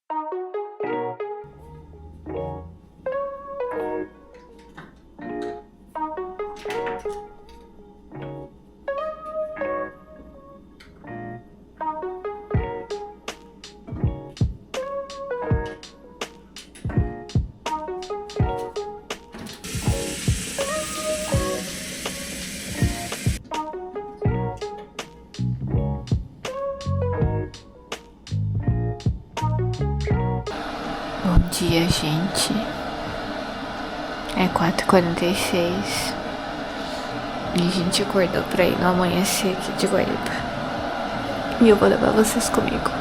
Bom dia, gente. É 4h46 e a gente acordou pra ir no amanhecer aqui de Guaíba. E eu vou levar vocês comigo.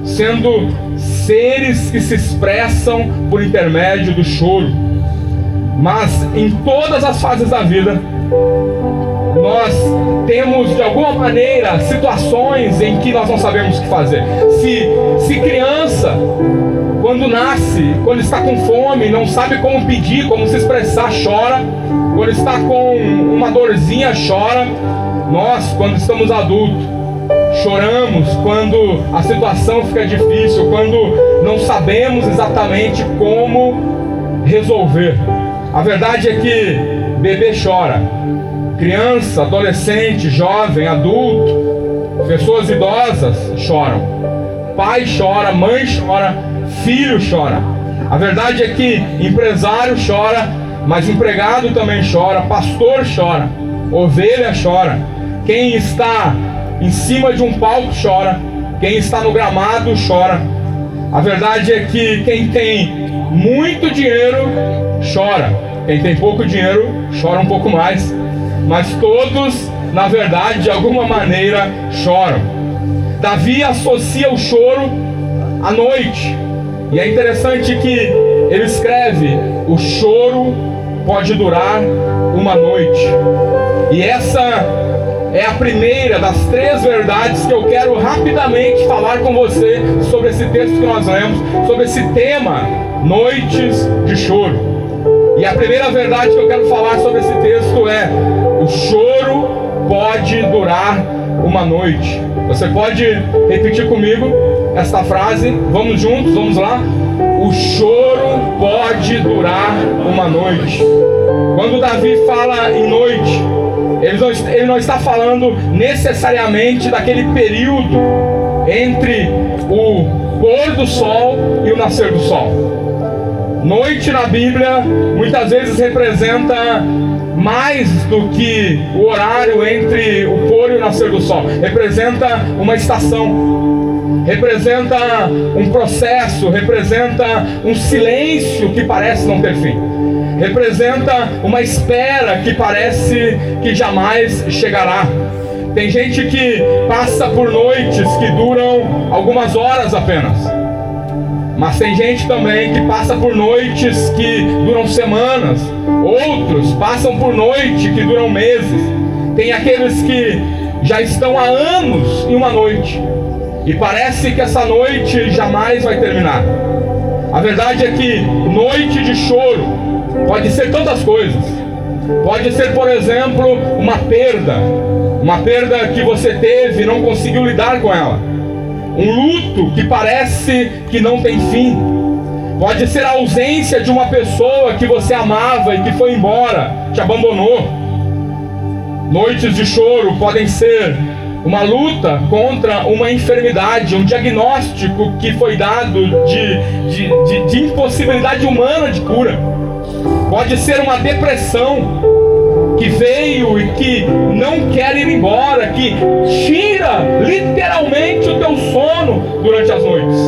Sendo seres que se expressam por intermédio do choro, mas em todas as fases da vida nós temos de alguma maneira situações em que nós não sabemos o que fazer. Se criança, quando nasce, quando está com fome, não sabe como pedir, como se expressar, chora. Quando está com uma dorzinha, chora. Nós, quando estamos adultos, choramos quando a situação fica difícil, quando não sabemos exatamente como resolver. A verdade é que bebê chora, criança, adolescente, jovem, adulto, pessoas idosas choram, pai chora, mãe chora, filho chora. A verdade é que empresário chora, mas empregado também chora, pastor chora, ovelha chora, quem está em cima de um palco chora, quem está no gramado chora. A verdade é que quem tem muito dinheiro chora, quem tem pouco dinheiro chora um pouco mais, mas todos, na verdade, de alguma maneira choram. Davi associa o choro à noite, e é interessante que ele escreve: o choro pode durar uma noite. E essa é a primeira das 3 verdades que eu quero rapidamente falar com você sobre esse texto que nós lemos, sobre esse tema, noites de choro. E a primeira verdade que eu quero falar sobre esse texto é: o choro pode durar uma noite. Você pode repetir comigo esta frase? Vamos juntos, vamos lá? O choro pode durar uma noite. Quando Davi fala em noite, ele não está falando necessariamente daquele período entre o pôr do sol e o nascer do sol. Noite na Bíblia muitas vezes representa mais do que o horário entre o pôr e o nascer do sol. Representa uma estação, representa um processo, representa um silêncio que parece não ter fim, representa uma espera que parece que jamais chegará. Tem gente que passa por noites que duram algumas horas apenas, mas tem gente também que passa por noites que duram semanas. Outros passam por noites que duram meses. Tem aqueles que já estão há anos em uma noite e parece que essa noite jamais vai terminar. A verdade é que noite de choro pode ser tantas coisas. Pode ser, por exemplo, uma perda que você teve e não conseguiu lidar com ela. Um luto que parece que não tem fim. Pode ser a ausência de uma pessoa que você amava e que foi embora, te abandonou. Noites de choro podem ser uma luta contra uma enfermidade, um diagnóstico que foi dado de impossibilidade humana de cura. Pode ser uma depressão que veio e que não quer ir embora, que tira literalmente o teu sono durante as noites.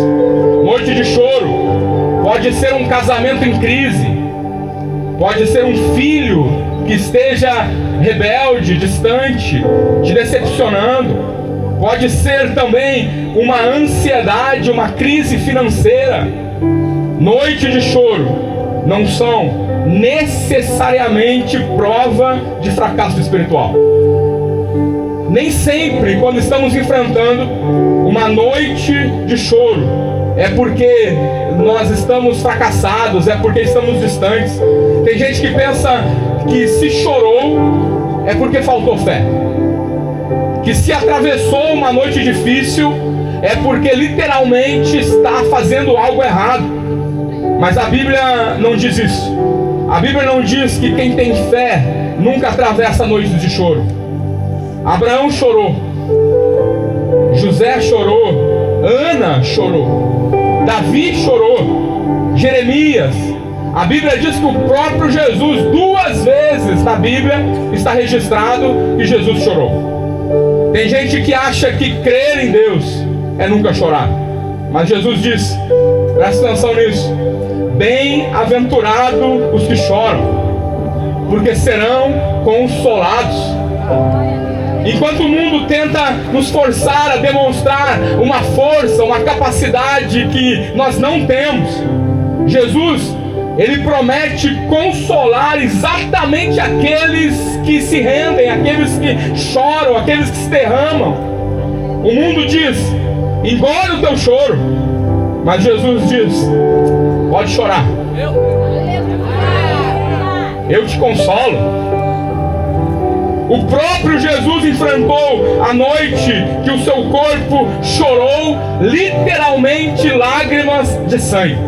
Noite de choro pode ser um casamento em crise, pode ser um filho que esteja rebelde, distante, te decepcionando. Pode ser também uma ansiedade, uma crise financeira. Noite de choro não são necessariamente prova de fracasso espiritual. Nem sempre, quando estamos enfrentando uma noite de choro, é porque nós estamos fracassados, é porque estamos distantes. Tem gente que pensa que se chorou é porque faltou fé, que se atravessou uma noite difícil é porque literalmente está fazendo algo errado. Mas a Bíblia não diz isso. A Bíblia não diz que quem tem fé nunca atravessa noites de choro. Abraão chorou, José chorou, Ana chorou, Davi chorou, Jeremias. A Bíblia diz que o próprio Jesus, 2 vezes na Bíblia, está registrado que Jesus chorou. Tem gente que acha que crer em Deus é nunca chorar. Mas Jesus disse, presta atenção nisso: bem-aventurados os que choram, porque serão consolados. Enquanto o mundo tenta nos forçar a demonstrar uma força, uma capacidade que nós não temos, Jesus, Ele promete consolar exatamente aqueles que se rendem, aqueles que choram, aqueles que se derramam. O mundo diz, engole o teu choro, mas Jesus diz, pode chorar, eu te consolo. O próprio Jesus enfrentou a noite que o seu corpo chorou, literalmente lágrimas de sangue.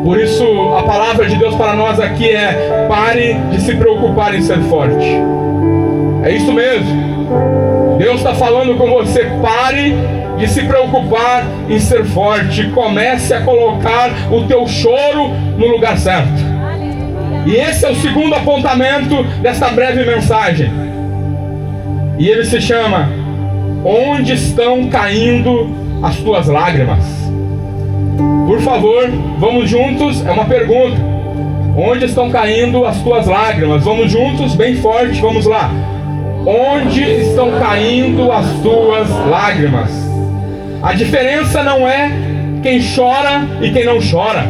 Por isso a palavra de Deus para nós aqui é: pare de se preocupar em ser forte. É isso mesmo. Deus está falando com você: pare de se preocupar em ser forte. Comece a colocar o teu choro no lugar certo. E esse é o segundo apontamento desta breve mensagem. E ele se chama: onde estão caindo as tuas lágrimas? Por favor, vamos juntos, é uma pergunta. Onde estão caindo as tuas lágrimas? Vamos juntos, bem forte, vamos lá. Onde estão caindo as tuas lágrimas? A diferença não é quem chora e quem não chora.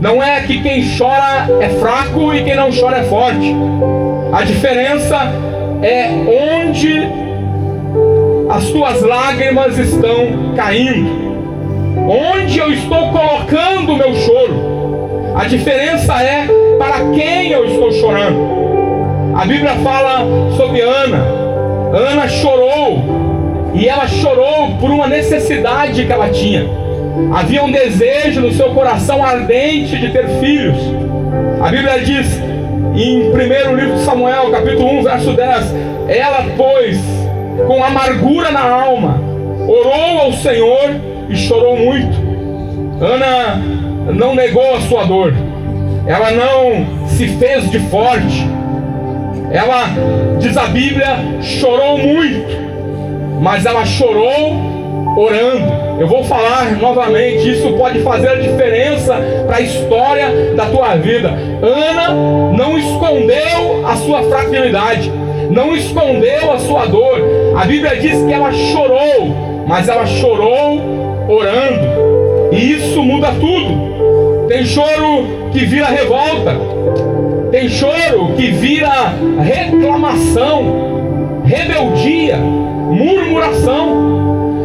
Não é que quem chora é fraco e quem não chora é forte. A diferença é onde as tuas lágrimas estão caindo. Onde eu estou colocando o meu choro. A diferença é para quem eu estou chorando. A Bíblia fala sobre Ana. Ana chorou. E ela chorou por uma necessidade que ela tinha. Havia um desejo no seu coração ardente de ter filhos. A Bíblia diz em 1º livro de Samuel, capítulo 1, verso 10: ela, pois, com amargura na alma, orou ao Senhor e chorou muito. Ana não negou a sua dor. Ela não se fez de forte. Ela, diz a Bíblia, chorou muito. Mas ela chorou orando. Eu vou falar novamente, isso pode fazer a diferença para a história da tua vida. Ana não escondeu a sua fragilidade, não escondeu a sua dor. A Bíblia diz que ela chorou, mas ela chorou orando. E isso muda tudo. Tem choro que vira revolta, tem choro que vira reclamação, rebeldia, murmuração.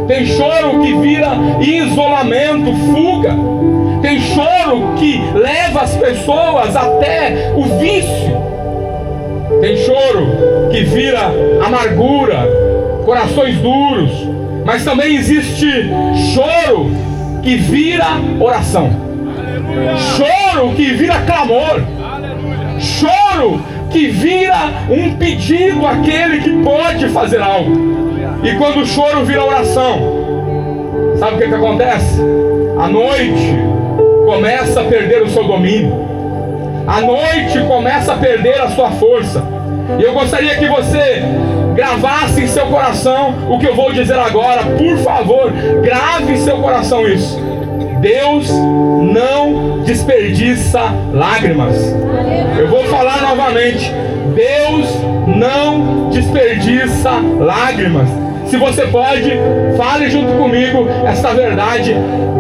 Tem choro que vira isolamento, fuga. Tem choro que leva as pessoas até o vício. Tem choro que vira amargura, corações duros. Mas também existe choro que vira oração. Choro que vira clamor. Choro que vira um pedido àquele que pode fazer algo. E quando o choro vira oração, sabe o que acontece? A noite começa a perder o seu domínio. A noite começa a perder a sua força. E eu gostaria que você gravasse em seu coração o que eu vou dizer agora. Por favor, grave em seu coração isso. Deus não desperdiça lágrimas. Eu vou falar novamente. Deus não desperdiça lágrimas. Se você pode, fale junto comigo esta verdade.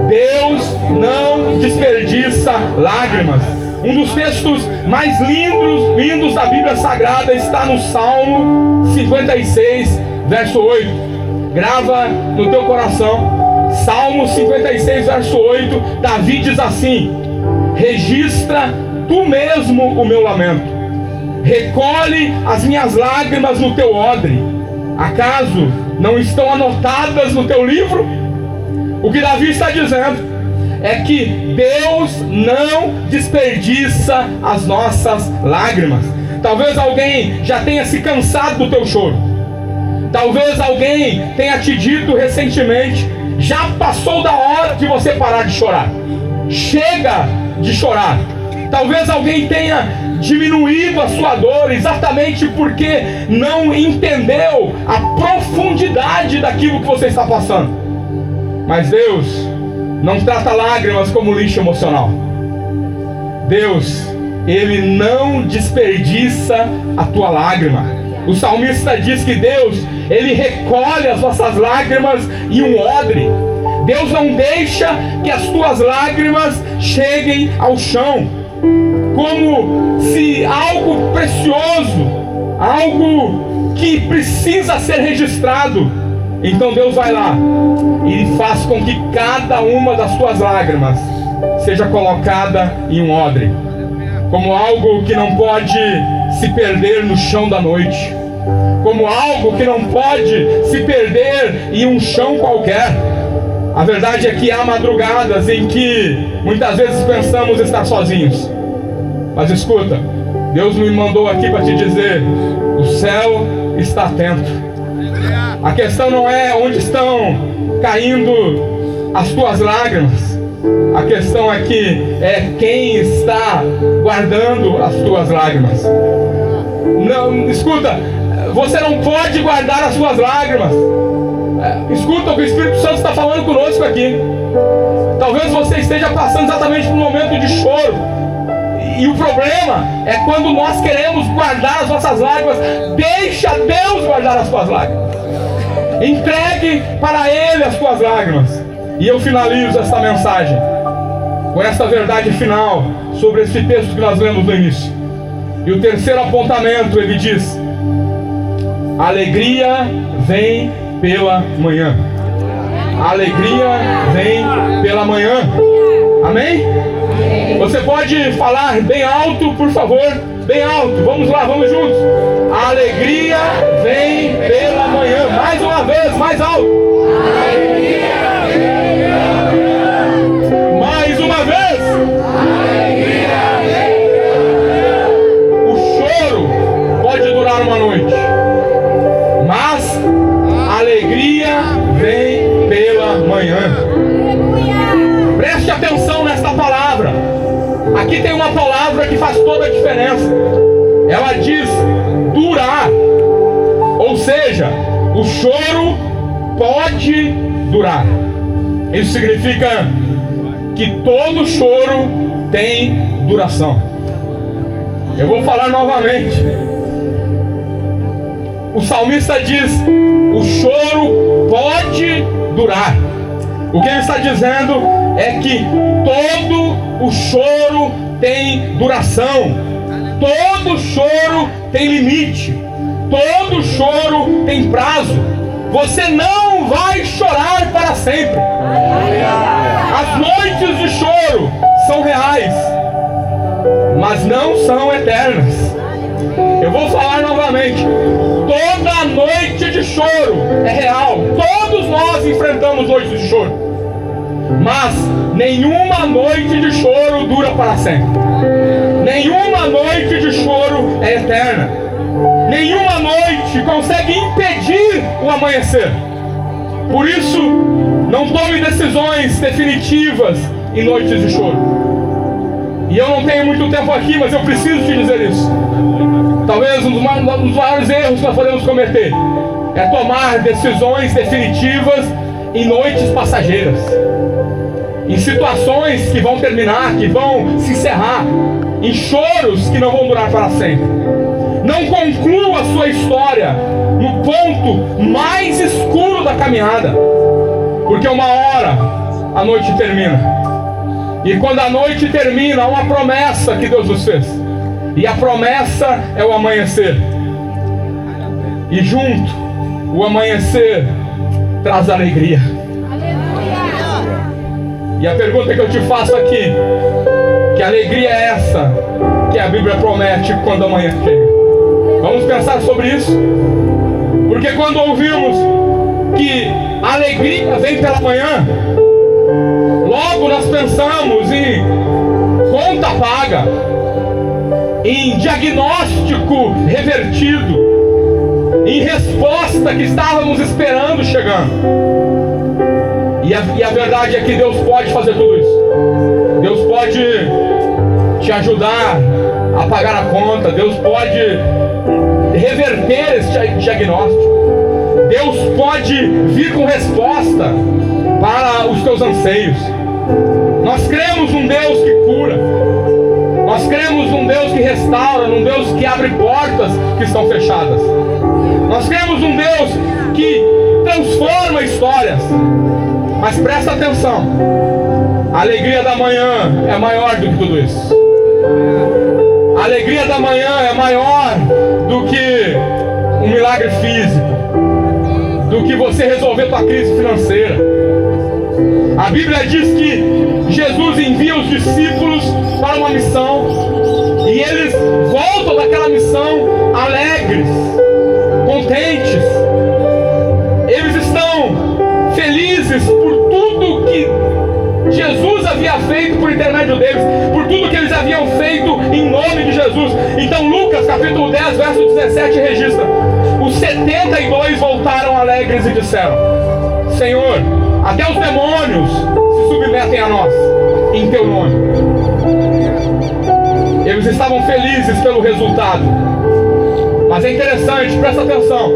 Deus não desperdiça lágrimas. Um dos textos mais lindos da Bíblia Sagrada está no Salmo 56, verso 8. Grava no teu coração. Salmo 56, verso 8. Davi diz assim: registra tu mesmo o meu lamento, recolhe as minhas lágrimas no teu odre. Acaso não estão anotadas no teu livro? O que Davi está dizendo é que Deus não desperdiça as nossas lágrimas. Talvez alguém já tenha se cansado do teu choro. Talvez alguém tenha te dito recentemente: já passou da hora de você parar de chorar. Chega de chorar. Talvez alguém tenha diminuído a sua dor exatamente porque não entendeu a profundidade daquilo que você está passando. Mas Deus não trata lágrimas como lixo emocional. Deus, Ele não desperdiça a tua lágrima. O salmista diz que Deus, Ele recolhe as nossas lágrimas em um odre. Deus não deixa que as tuas lágrimas cheguem ao chão, como se algo precioso, algo que precisa ser registrado. Então Deus vai lá e faz com que cada uma das tuas lágrimas seja colocada em um odre, como algo que não pode se perder no chão da noite, como algo que não pode se perder em um chão qualquer. A verdade é que há madrugadas em que muitas vezes pensamos estar sozinhos. Mas escuta, Deus me mandou aqui para te dizer: o céu está atento. A questão não é onde estão caindo as tuas lágrimas. A questão aqui é quem está guardando as tuas lágrimas. Não, escuta, você não pode guardar as suas lágrimas. Escuta o que o Espírito Santo está falando conosco aqui. Talvez você esteja passando exatamente por um momento de choro. E o problema é quando nós queremos guardar as nossas lágrimas. Deixa Deus guardar as tuas lágrimas. Entregue para Ele as tuas lágrimas. E eu finalizo esta mensagem com esta verdade final sobre esse texto que nós lemos no início. E o terceiro apontamento, ele diz: a alegria vem pela manhã. A alegria vem pela manhã. Amém? Você pode falar bem alto, por favor? Bem alto. Vamos lá, vamos juntos. A alegria vem pela manhã. Mais uma vez, mais alto. A alegria vem pela manhã. Mais uma vez. A alegria vem pela manhã. O choro pode durar uma noite, mas a alegria vem pela manhã. Preste atenção nesta palavra. Aqui tem uma palavra que faz toda a diferença. Ela diz durar. Ou seja, o choro pode durar. Isso significa que todo choro tem duração. Eu vou falar novamente. O salmista diz: o choro pode durar. O que ele está dizendo é que todo o choro tem duração. Todo choro tem limite. Todo choro tem prazo. Você não vai chorar para sempre. As noites de choro são reais, mas não são eternas. Eu vou falar novamente. Toda noite de choro é real. Todos nós enfrentamos noites de choro. Mas nenhuma noite de choro dura para sempre. Nenhuma noite de choro é eterna. Nenhuma noite consegue impedir o amanhecer. Por isso, não tome decisões definitivas em noites de choro. E eu não tenho muito tempo aqui, mas eu preciso te dizer isso. Talvez um dos maiores erros que nós podemos cometer é tomar decisões definitivas em noites passageiras, em situações que vão terminar, que vão se encerrar, em choros que não vão durar para sempre. Não conclua a sua história no ponto mais escuro da caminhada, porque uma hora a noite termina. E quando a noite termina, há uma promessa que Deus nos fez. E a promessa é o amanhecer. E junto, o amanhecer traz alegria. E a pergunta que eu te faço aqui: que alegria é essa que a Bíblia promete quando amanhã chega? Vamos pensar sobre isso. Porque quando ouvimos que a alegria vem pela manhã, logo nós pensamos em conta paga, em diagnóstico revertido, em resposta que estávamos esperando chegando. E a verdade é que Deus pode fazer tudo isso. Deus pode te ajudar a pagar a conta. Deus pode reverter esse diagnóstico. Deus pode vir com resposta para os teus anseios. Nós cremos num Deus que cura. Nós cremos num Deus que restaura, num Deus que abre portas que estão fechadas. Nós cremos num Deus que transforma histórias. Mas presta atenção, a alegria da manhã é maior do que tudo isso. A alegria da manhã é maior do que um milagre físico, do que você resolver tua crise financeira. A Bíblia diz que Jesus envia os discípulos para uma missão e eles voltam daquela missão alegres, contentes. Eles estão felizes por tudo que Jesus havia feito por intermédio deles, por tudo que eles haviam feito em nome de Jesus. Então Lucas capítulo 10 verso 17 registra: os 72 voltaram alegres e disseram: Senhor, até os demônios se submetem a nós em teu nome. Eles estavam felizes pelo resultado. Mas é interessante, presta atenção,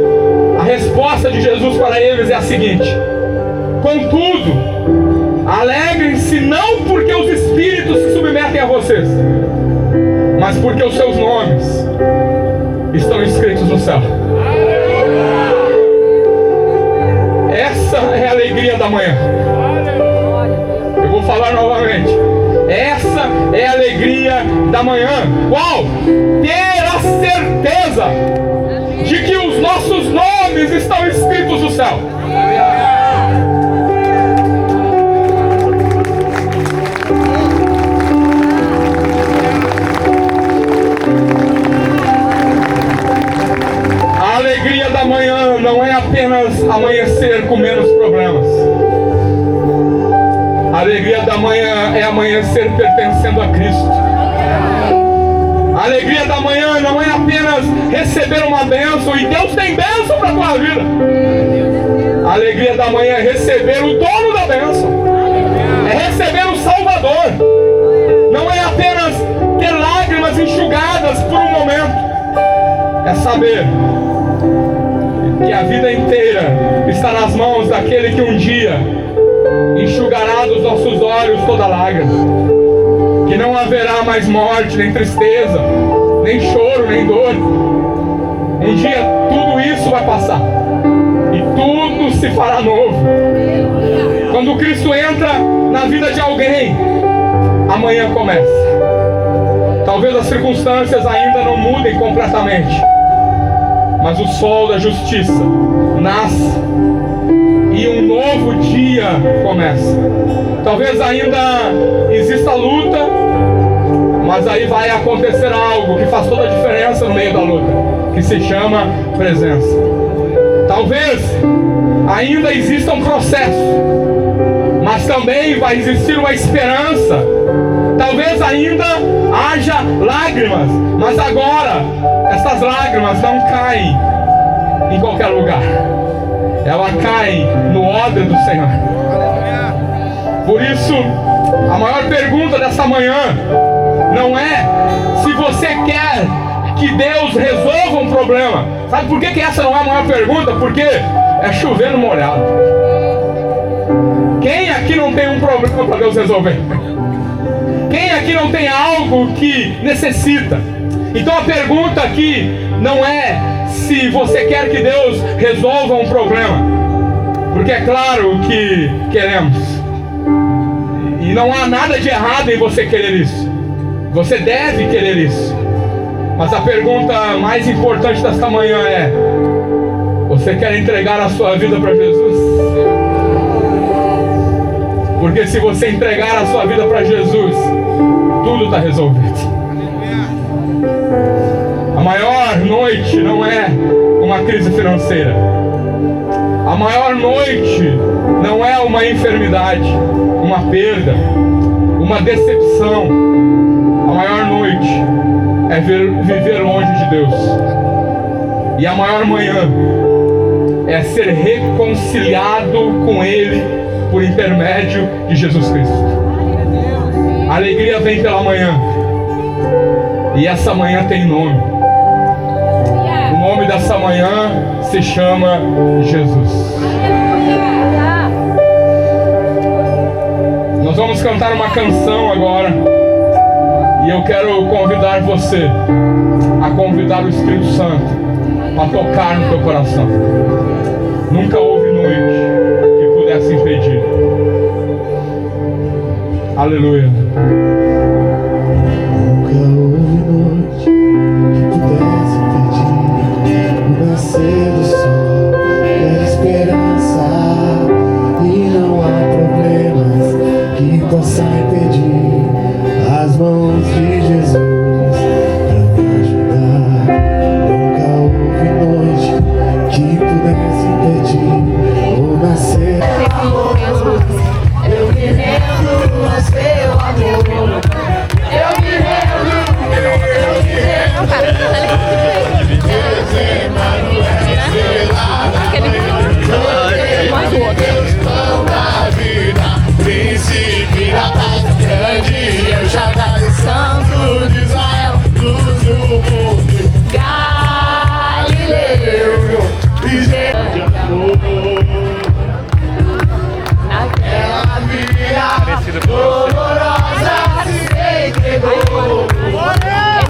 a resposta de Jesus para eles é a seguinte: contudo, alegrem-se não porque os espíritos se submetem a vocês, mas porque os seus nomes estão escritos no céu. Essa é a alegria da manhã. Eu vou falar novamente. Essa é a alegria da manhã. Qual? Ter a certeza de que os nossos nomes estão escritos no céu. A alegria da manhã não é apenas amanhecer com menos problemas. A alegria da manhã é amanhecer pertencendo a Cristo. A alegria da manhã não é apenas receber uma bênção, e Deus tem bênção para a tua vida. A alegria da manhã é receber o dono da bênção, é receber o Salvador. Não é apenas ter lágrimas enxugadas por um momento, é saber que a vida inteira está nas mãos daquele que um dia enxugará dos nossos olhos toda lágrima, que não haverá mais morte, nem tristeza, nem choro, nem dor. Um dia tudo isso vai passar e tudo se fará novo. Quando Cristo entra na vida de alguém, amanhã começa. Talvez as circunstâncias ainda não mudem completamente, mas o sol da justiça nasce e um novo dia começa. Talvez ainda exista luta, mas aí vai acontecer algo que faz toda a diferença no meio da luta, que se chama presença. Talvez ainda exista um processo, mas mas também vai existir uma esperança. Talvez ainda haja lágrimas, mas agora essas lágrimas não caem em qualquer lugar. Ela cai no odre do Senhor. Por isso, a maior pergunta dessa manhã não é se você quer que Deus resolva um problema. Sabe por que essa não é a maior pergunta? Porque é chover no molhado. Quem aqui não tem um problema para Deus resolver? Quem aqui não tem algo que necessita? Então a pergunta aqui não é se você quer que Deus resolva um problema, porque é claro que queremos, e não há nada de errado em você querer isso. Você deve querer isso. Mas a pergunta mais importante desta manhã é: você quer entregar a sua vida para Jesus? Porque se você entregar a sua vida para Jesus, tudo está resolvido. A maior noite não é uma crise financeira. A maior noite não é uma enfermidade, uma perda, uma decepção. A maior noite é viver longe de Deus. E a maior manhã é ser reconciliado com Ele por intermédio de Jesus Cristo. A alegria vem pela manhã. E essa manhã tem nome. O nome dessa manhã se chama Jesus. Nós vamos cantar uma canção agora. E eu quero convidar você a convidar o Espírito Santo a tocar no teu coração. Nunca houve noite que pudesse impedir. Aleluia. Nunca houve noite